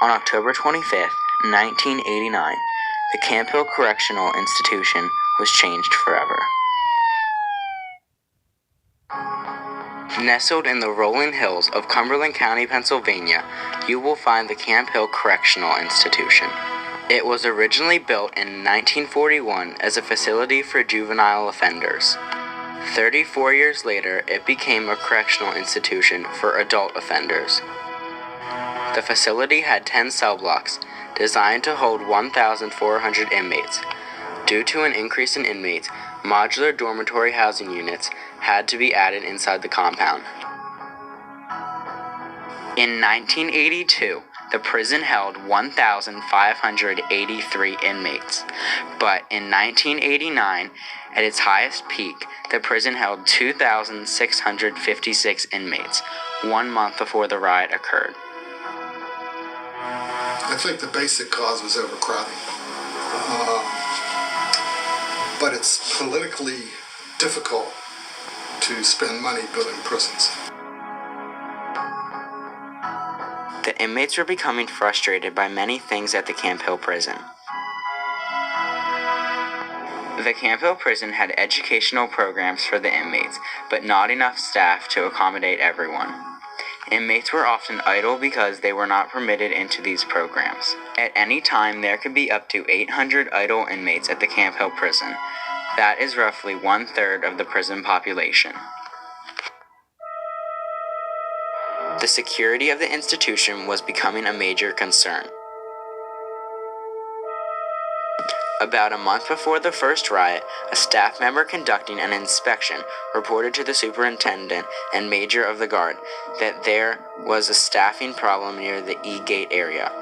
On October 25th, 1989, the Camp Hill Correctional Institution was changed forever. Nestled in the rolling hills of Cumberland County, Pennsylvania, you will find the Camp Hill Correctional Institution. It was originally built in 1941 as a facility for juvenile offenders. 34 years later, it became a correctional institution for adult offenders. The facility had 10 cell blocks, designed to hold 1,400 inmates. Due to an increase in inmates, modular dormitory housing units had to be added inside the compound. In 1982, the prison held 1,583 inmates, but in 1989, at its highest peak, the prison held 2,656 inmates, 1 month before the riot occurred. I think the basic cause was overcrowding. But it's politically difficult to spend money building prisons. The inmates were becoming frustrated by many things at the Camp Hill prison. The Camp Hill prison had educational programs for the inmates, but not enough staff to accommodate everyone. Inmates were often idle because they were not permitted into these programs. At any time, there could be up to 800 idle inmates at the Camp Hill prison. That is roughly 1/3 of the prison population. The security of the institution was becoming a major concern. About a month before the first riot, a staff member conducting an inspection reported to the superintendent and major of the guard that there was a staffing problem near the E-Gate area.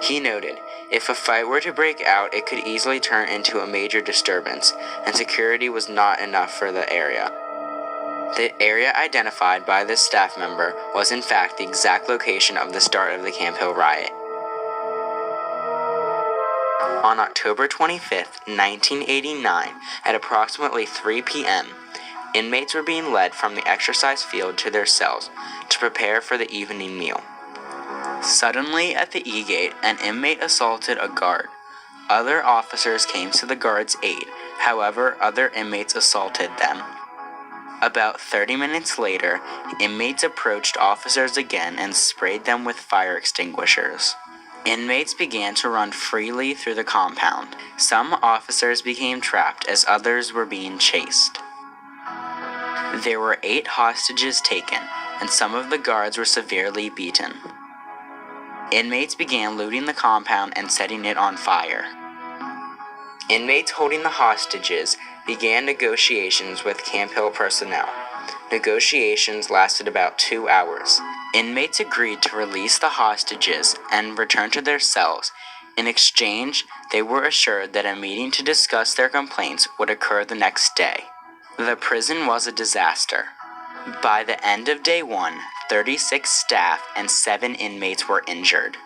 He noted, if a fight were to break out, it could easily turn into a major disturbance, and security was not enough for the area. The area identified by this staff member was in fact the exact location of the start of the Camp Hill riot. On October 25th, 1989, at approximately 3 p.m., inmates were being led from the exercise field to their cells to prepare for the evening meal. Suddenly, at the E-Gate, an inmate assaulted a guard. Other officers came to the guard's aid, however, other inmates assaulted them. About 30 minutes later, inmates approached officers again and sprayed them with fire extinguishers. Inmates began to run freely through the compound. Some officers became trapped as others were being chased. There were 8 hostages taken, and some of the guards were severely beaten. Inmates began looting the compound and setting it on fire. Inmates holding the hostages began negotiations with Camp Hill personnel. Negotiations lasted about 2 hours. Inmates agreed to release the hostages and return to their cells. In exchange, they were assured that a meeting to discuss their complaints would occur the next day. The prison was a disaster. By the end of day 1, 36 staff and 7 inmates were injured.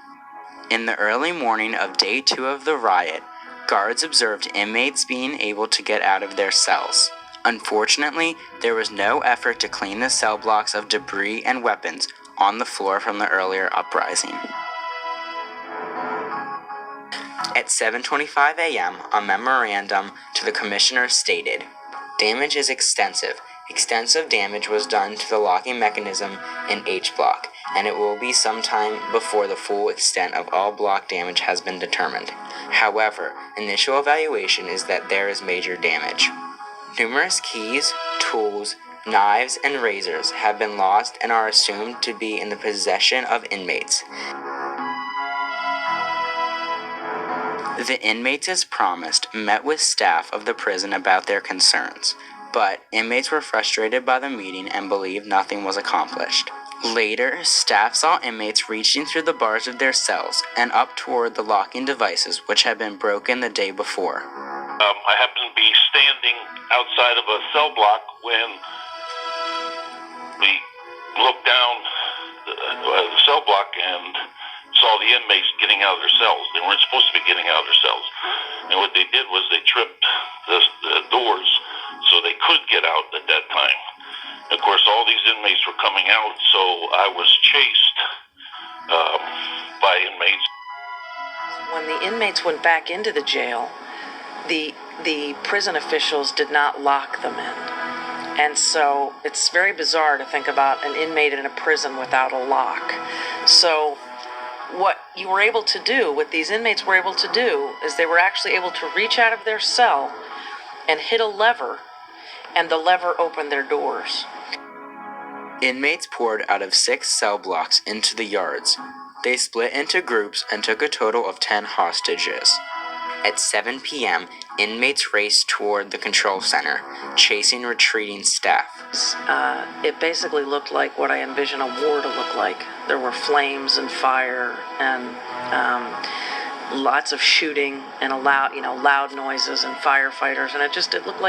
In the early morning of day 2 of the riot, guards observed inmates being able to get out of their cells. Unfortunately, there was no effort to clean the cell blocks of debris and weapons on the floor from the earlier uprising. At 7:25 a.m., a memorandum to the commissioner stated, "Damage is extensive. Extensive damage was done to the locking mechanism in H block, and it will be some time before the full extent of all block damage has been determined. However, initial evaluation is that there is major damage. Numerous keys, tools, knives, and razors have been lost and are assumed to be in the possession of inmates. The inmates, as promised, met with staff of the prison about their concerns, but inmates were frustrated by the meeting and believed nothing was accomplished. Later, staff saw inmates reaching through the bars of their cells and up toward the locking devices which had been broken the day before. I happened to be standing outside of a cell block when we looked down the cell block and saw the inmates getting out of their cells. They weren't supposed to be getting out of their cells. And what they did was they tripped the doors so they could get out at that time. Of course, all these inmates were coming out, so I was chased by inmates. When the inmates went back into the jail, the prison officials did not lock them in. And so it's very bizarre to think about an inmate in a prison without a lock. So what you were able to do, what these inmates were able to do, is they were actually able to reach out of their cell and hit a lever, and the lever opened their doors. Inmates poured out of 6 cell blocks into the yards. They split into groups and took a total of 10 hostages. At 7 p.m., inmates raced toward the control center, chasing retreating staff. It basically looked like what I envision a war to look like. There were flames and fire and lots of shooting and loud noises and firefighters, and it looked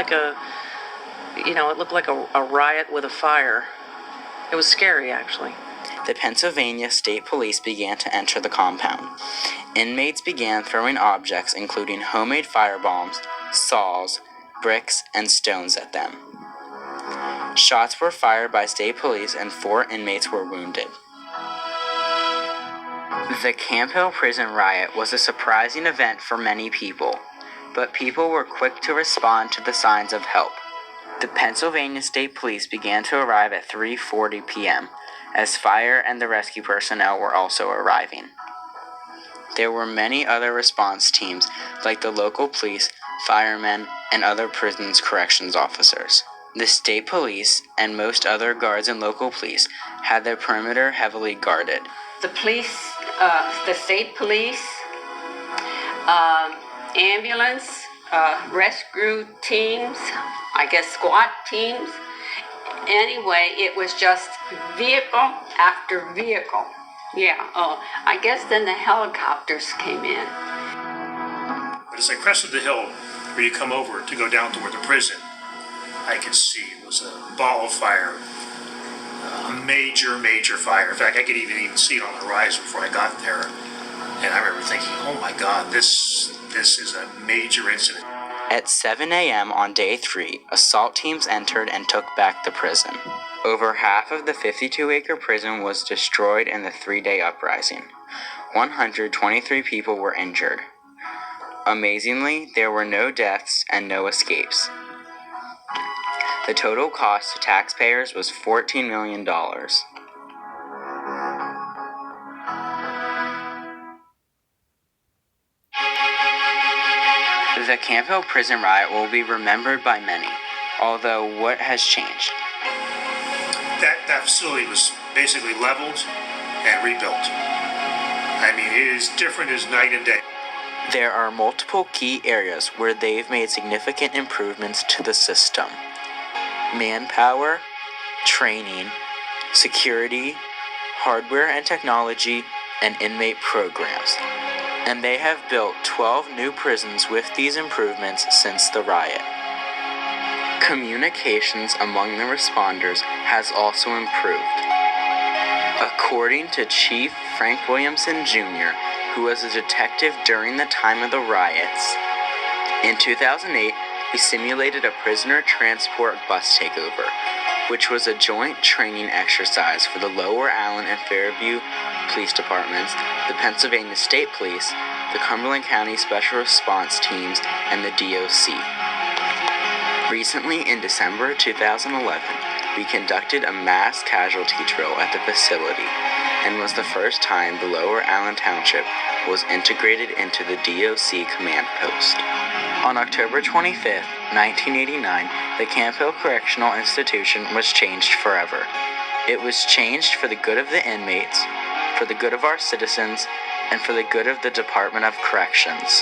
like a riot with a fire. It was scary, actually. The Pennsylvania State Police began to enter the compound. Inmates began throwing objects including homemade firebombs, saws, bricks, and stones at them. Shots were fired by state police and 4 inmates were wounded. The Camp Hill prison riot was a surprising event for many people, but people were quick to respond to the signs of help. The Pennsylvania State Police began to arrive at 3:40 p.m., as fire and the rescue personnel were also arriving. There were many other response teams, like the local police, firemen, and other prisons corrections officers. The state police and most other guards and local police had their perimeter heavily guarded. The police, the state police, ambulance, rescue teams, I guess SWAT teams. Anyway, it was just vehicle after vehicle. Yeah, I guess then the helicopters came in. But as I crested the hill where you come over to go down toward the prison, I could see it was a ball of fire, a major fire. In fact, I could even see it on the horizon before I got there. And I remember thinking, oh my God, this is a major incident. At 7 a.m. on day 3, assault teams entered and took back the prison. Over half of the 52-acre prison was destroyed in the 3-day uprising. 123 people were injured. Amazingly, there were no deaths and no escapes. The total cost to taxpayers was $14 million. The Camp Hill prison riot will be remembered by many, although what has changed? That facility was basically leveled and rebuilt. I mean, it is different as night and day. There are multiple key areas where they've made significant improvements to the system. Manpower, training, security, hardware and technology, and inmate programs. And they have built 12 new prisons with these improvements since the riot. Communications among the responders has also improved. According to Chief Frank Williamson Jr., who was a detective during the time of the riots, in 2008, he simulated a prisoner transport bus takeover, which was a joint training exercise for the Lower Allen and Fairview Police Departments, the Pennsylvania State Police, the Cumberland County Special Response Teams, and the DOC. Recently, in December 2011, we conducted a mass casualty drill at the facility, and was the first time the Lower Allen Township was integrated into the DOC command post. On October 25, 1989, the Camp Hill Correctional Institution was changed forever. It was changed for the good of the inmates, for the good of our citizens, and for the good of the Department of Corrections.